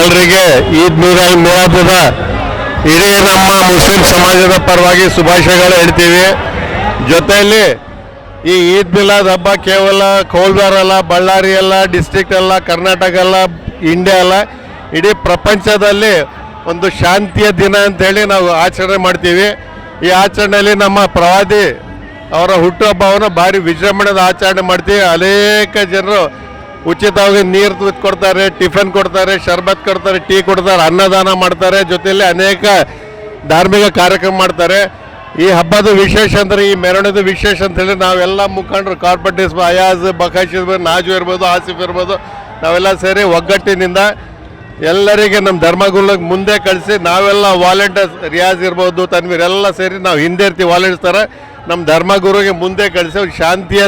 ಎಲ್ಲರಿಗೆ ಈದ್ ಮಿಲಾದುದ ಇಡೀ ನಮ್ಮ ಮುಸ್ಲಿಂ ಸಮಾಜದ ಪರವಾಗಿ ಶುಭಾಶಯಗಳು ಹೇಳ್ತೀವಿ. ಜೊತೆಯಲ್ಲಿ ಈ ಈದ್ ಮಿಲಾದ್ ಹಬ್ಬ ಕೇವಲ ಕೋಲ್ವಾರ ಅಲ್ಲ, ಬಳ್ಳಾರಿ ಅಲ್ಲ, ಡಿಸ್ಟ್ರಿಕ್ಟ್ ಅಲ್ಲ, ಕರ್ನಾಟಕ ಅಲ್ಲ, ಇಂಡಿಯಾ ಅಲ್ಲ, ಇಡೀ ಪ್ರಪಂಚದಲ್ಲಿ ಒಂದು ಶಾಂತಿಯ ದಿನ ಅಂತೇಳಿ ನಾವು ಆಚರಣೆ ಮಾಡ್ತೀವಿ. ಈ ಆಚರಣೆಯಲ್ಲಿ ನಮ್ಮ ಪ್ರವಾದಿ ಅವರ ಹುಟ್ಟುಹಬ್ಬವನ್ನು ಭಾರಿ ವಿಜೃಂಭಣೆದ ಆಚರಣೆ ಮಾಡ್ತೀವಿ. ಅನೇಕ ಜನರು ಉಚಿತವಾಗಿ ನೀರು ಕೊಡ್ತಾರೆ, ಟಿಫನ್ ಕೊಡ್ತಾರೆ, ಶರ್ಬತ್ ಕೊಡ್ತಾರೆ, ಟೀ ಕೊಡ್ತಾರೆ, ಅನ್ನದಾನ ಮಾಡ್ತಾರೆ. ಜೊತೆಯಲ್ಲಿ ಅನೇಕ ಧಾರ್ಮಿಕ ಕಾರ್ಯಕ್ರಮ ಮಾಡ್ತಾರೆ. ಈ ಹಬ್ಬದ ವಿಶೇಷ ಅಂದರೆ, ಈ ಮೆರವಣಿಗೆ ವಿಶೇಷ ಅಂತೇಳಿ ನಾವೆಲ್ಲ ಮುಖಂಡರು, ಕಾರ್ಪೊರೇಟರ್ಸ್, ಅಯಾಜ್, ಬಕಾಶ್ ಇರ್ಬೋದು, ನಾಜು ಇರ್ಬೋದು, ಆಸಿಫ್ ಇರ್ಬೋದು, ನಾವೆಲ್ಲ ಸೇರಿ ಒಗ್ಗಟ್ಟಿನಿಂದ ಎಲ್ಲರಿಗೆ ನಮ್ಮ ಧರ್ಮಗುರುಗಳಿಗೆ ಮುಂದೆ ಕಳಿಸಿ, ನಾವೆಲ್ಲ ವಾಲಂಟಿಯರ್ಸ್, ರಿಯಾಜ್ ಇರ್ಬೋದು, ತನ್ವೀರ್ ಎಲ್ಲ ಸೇರಿ ನಾವು ಹಿಂದೆ ಇರ್ತೀವಿ. ವಾಲಂಟಿಯರ್ಸ್ ಥರ ನಮ್ಮ ಧರ್ಮಗುರುಗೆ ಮುಂದೆ ಕಳಿಸಿ ಒಂದು ಶಾಂತಿಯ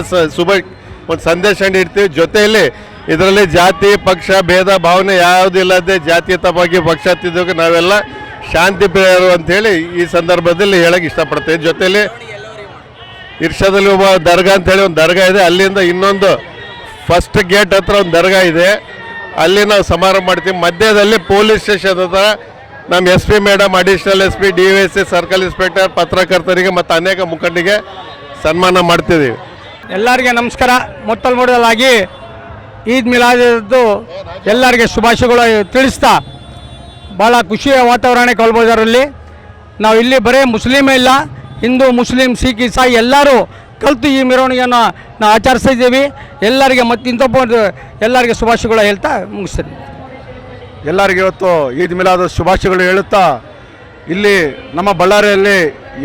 ಒಂದು ಸಂದೇಶ ನೀಡ್ತೀವಿ. ಜೊತೆಯಲ್ಲಿ ಇದರಲ್ಲಿ ಜಾತಿ ಪಕ್ಷ ಭೇದ ಭಾವನೆ ಯಾವುದಿಲ್ಲದೆ ಜಾತೀಯತವಾಗಿ ಪಕ್ಷಾತೀತವಾಗಿ ನಾವೆಲ್ಲ ಶಾಂತಿ ಪ್ರಿಯರು ಅಂಥೇಳಿ ಈ ಸಂದರ್ಭದಲ್ಲಿ ಹೇಳಕ್ಕೆ ಇಷ್ಟಪಡ್ತೀವಿ. ಜೊತೆಯಲ್ಲಿ ಇರ್ಷಾದಲ್ಲಿ ಒಬ್ಬ ದರ್ಗಾ ಅಂಥೇಳಿ ಒಂದು ದರ್ಗಾ ಇದೆ. ಅಲ್ಲಿಂದ ಇನ್ನೊಂದು ಫಸ್ಟ್ ಗೇಟ್ ಹತ್ರ ಒಂದು ದರ್ಗಾ ಇದೆ, ಅಲ್ಲಿ ನಾವು ಸಮಾರಂಭ ಮಾಡ್ತೀವಿ. ಮಧ್ಯದಲ್ಲಿ ಪೊಲೀಸ್ ಸ್ಟೇಷನ್ ಹತ್ರ ನಮ್ಮ SP madam, additional SP, DVC, circle inspector, ಪತ್ರಕರ್ತರಿಗೆ ಮತ್ತು ಅನೇಕ ಮುಖಂಡರಿಗೆ ಸನ್ಮಾನ ಮಾಡ್ತಿದ್ದೀವಿ. ಎಲ್ಲರಿಗೆ ನಮಸ್ಕಾರ. ಮೊದಲಾಗಿ ಈದ್ ಮಿಲಾದದ್ದು ಎಲ್ಲರಿಗೆ ಶುಭಾಶಯಗಳು ತಿಳಿಸ್ತಾ, ಭಾಳ ಖುಷಿಯ ವಾತಾವರಣ ಕೋಲ್ಬಜಾರಲ್ಲಿ. ನಾವು ಇಲ್ಲಿ ಬರೀ ಮುಸ್ಲಿಮೇ ಇಲ್ಲ, ಹಿಂದೂ, ಮುಸ್ಲಿಂ, ಸಿಖ್, ಇಸಾಯಿ ಎಲ್ಲರೂ ಕಲಿತು ಈ ಮೆರವಣಿಗೆಯನ್ನು ನಾವು ಆಚರಿಸಿದ್ದೀವಿ. ಎಲ್ಲರಿಗೆ ಮತ್ತು ಇಂಥೊಬ್ಬ ಎಲ್ಲರಿಗೆ ಶುಭಾಶಯಗಳು ಹೇಳ್ತಾ ಮುಗಿಸ್ತೀನಿ. ಎಲ್ಲರಿಗೆ ಇವತ್ತು ಈದ್ ಮಿಲಾದ್ ಶುಭಾಶಯಗಳು ಹೇಳುತ್ತಾ, ಇಲ್ಲಿ ನಮ್ಮ ಬಳ್ಳಾರಿಯಲ್ಲಿ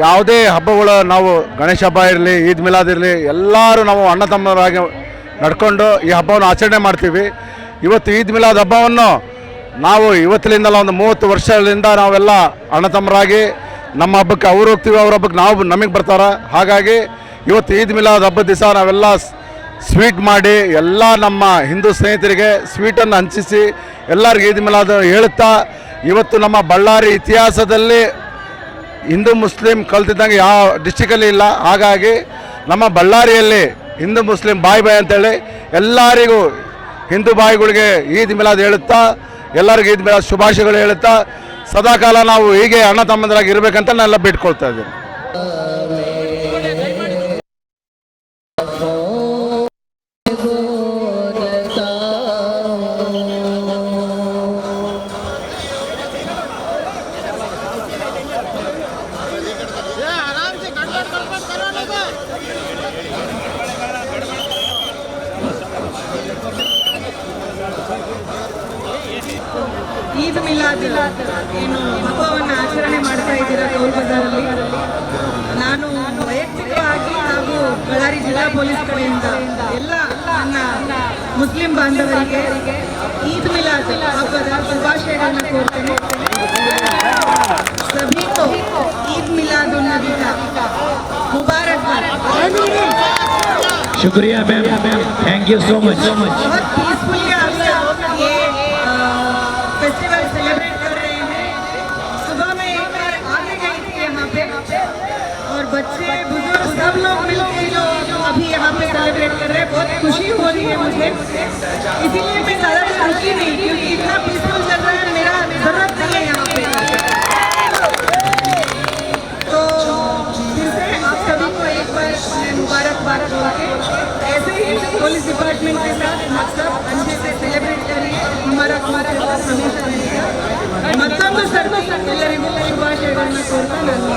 ಯಾವುದೇ ಹಬ್ಬಗಳು, ನಾವು ಗಣೇಶ ಹಬ್ಬ ಇರಲಿ, ಈದ್ ಮಿಲಾದ್ ಇರಲಿ, ಎಲ್ಲರೂ ನಾವು ಅಣ್ಣ ತಮ್ಮರಾಗಿ ನಡ್ಕೊಂಡು ಈ ಹಬ್ಬವನ್ನು ಆಚರಣೆ ಮಾಡ್ತೀವಿ. ಇವತ್ತು ಈದ್ ಮಿಲಾದ್ ಹಬ್ಬವನ್ನು ನಾವು ಇವತ್ತಿನಿಂದಲ್ಲ ಒಂದು 30 ವರ್ಷಗಳಿಂದ ನಾವೆಲ್ಲ ಅಣ್ಣ ತಮ್ಮರಾಗಿ ನಮ್ಮ ಹಬ್ಬಕ್ಕೆ ಅವ್ರು ಹೋಗ್ತೀವಿ, ಅವ್ರ ಹಬ್ಬಕ್ಕೆ ನಾವು ನಮಗೆ ಬರ್ತಾರೆ. ಹಾಗಾಗಿ ಇವತ್ತು ಈದ್ ಮಿಲಾದ್ ಹಬ್ಬದ ದಿವಸ ನಾವೆಲ್ಲ ಸ್ವೀಟ್ ಮಾಡಿ ಎಲ್ಲ ನಮ್ಮ ಹಿಂದೂ ಸ್ನೇಹಿತರಿಗೆ ಸ್ವೀಟನ್ನು ಹಂಚಿಸಿ ಎಲ್ಲರಿಗೂ ಈದ್ ಮಿಲಾದ್ ಹೇಳುತ್ತಾ, ಇವತ್ತು ನಮ್ಮ ಬಳ್ಳಾರಿ ಇತಿಹಾಸದಲ್ಲಿ ಹಿಂದೂ ಮುಸ್ಲಿಂ ಕಲ್ತಿದ್ದಂಗೆ ಯಾವ ಡಿಸ್ಟಿಕಲ್ಲಿ ಇಲ್ಲ. ಹಾಗಾಗಿ ನಮ್ಮ ಬಳ್ಳಾರಿಯಲ್ಲಿ ಹಿಂದೂ ಮುಸ್ಲಿಂ ಬಾಯ್ ಅಂತೇಳಿ ಎಲ್ಲರಿಗೂ ಹಿಂದೂ ಬಾಯಿಗಳಿಗೆ ಈದ್ ಮಿಲಾದ್ ಹೇಳುತ್ತಾ, ಎಲ್ಲರಿಗೂ ಈದ್ ಮಿಲಾದ್ ಶುಭಾಶಯಗಳು ಹೇಳುತ್ತಾ, ಸದಾಕಾಲ ನಾವು ಹೀಗೆ ಅಣ್ಣ ತಮ್ಮಂದರಾಗಿ ಇರಬೇಕಂತ ನಾನೆಲ್ಲ ಬಿಟ್ಕೊಳ್ತಾ ಇದ್ದೀನಿ. ಈದ್ ಮಿಲಾದ್ ಏನು ಹಬ್ಬವನ್ನು ಆಚರಣೆ ಮಾಡ್ತಾ ಇದ್ದೀರಾ ಕೋಲ್ಬಜಾರಲ್ಲಿ, ನಾನು ವೈಯಕ್ತಿಕವಾಗಿ ಹಾಗೂ ಬಳ್ಳಾರಿ ಜಿಲ್ಲಾ ಪೊಲೀಸ್ ಕಡೆಯಿಂದ ಎಲ್ಲ ನನ್ನ ಮುಸ್ಲಿಂ ಬಾಂಧವರಿಗೆ ಈದ್ ಮಿಲಾದ್ ಹಬ್ಬದ ಶುಭಾಶಯಗಳನ್ನು ಕೋರ್ತೇನೆ. सभी को ईद मिलाद उन नबी का मुबारकबाद. शुक्रिया ma'am, thank you so much. बहुत पीसफुली आप सब ये फेस्टिवल सेलिब्रेट कर रहे हैं. सुबह में एक बार आगे गई थी यहाँ पे, और बच्चे बुजुर्ग सब लोग मिलकर जो अभी यहाँ पे सेलिब्रेट कर रहे हैं, बहुत खुशी हो रही है मुझे. इसीलिए मैं ज़्यादा रुकी नहीं, क्योंकि इतना पीसफुल चल रहा है, मेरा ज़रूरत नहीं है यहाँ पे. तो फिर से आप सभी को एक बार मुबारकबाद होके ऐसे ही पुलिस डिपार्टमेंट के साथ मतलब अच्छे से सेलिब्रेट करिए. हमारा हमेशा रहेगा. मತ್ತೊಂದು ಸರ್ತಿ ಎಲ್ಲರಿಗೂ ಶುಭಾಶಯಗಳನ್ನು ಕೋರ್ತಾ ನಾನು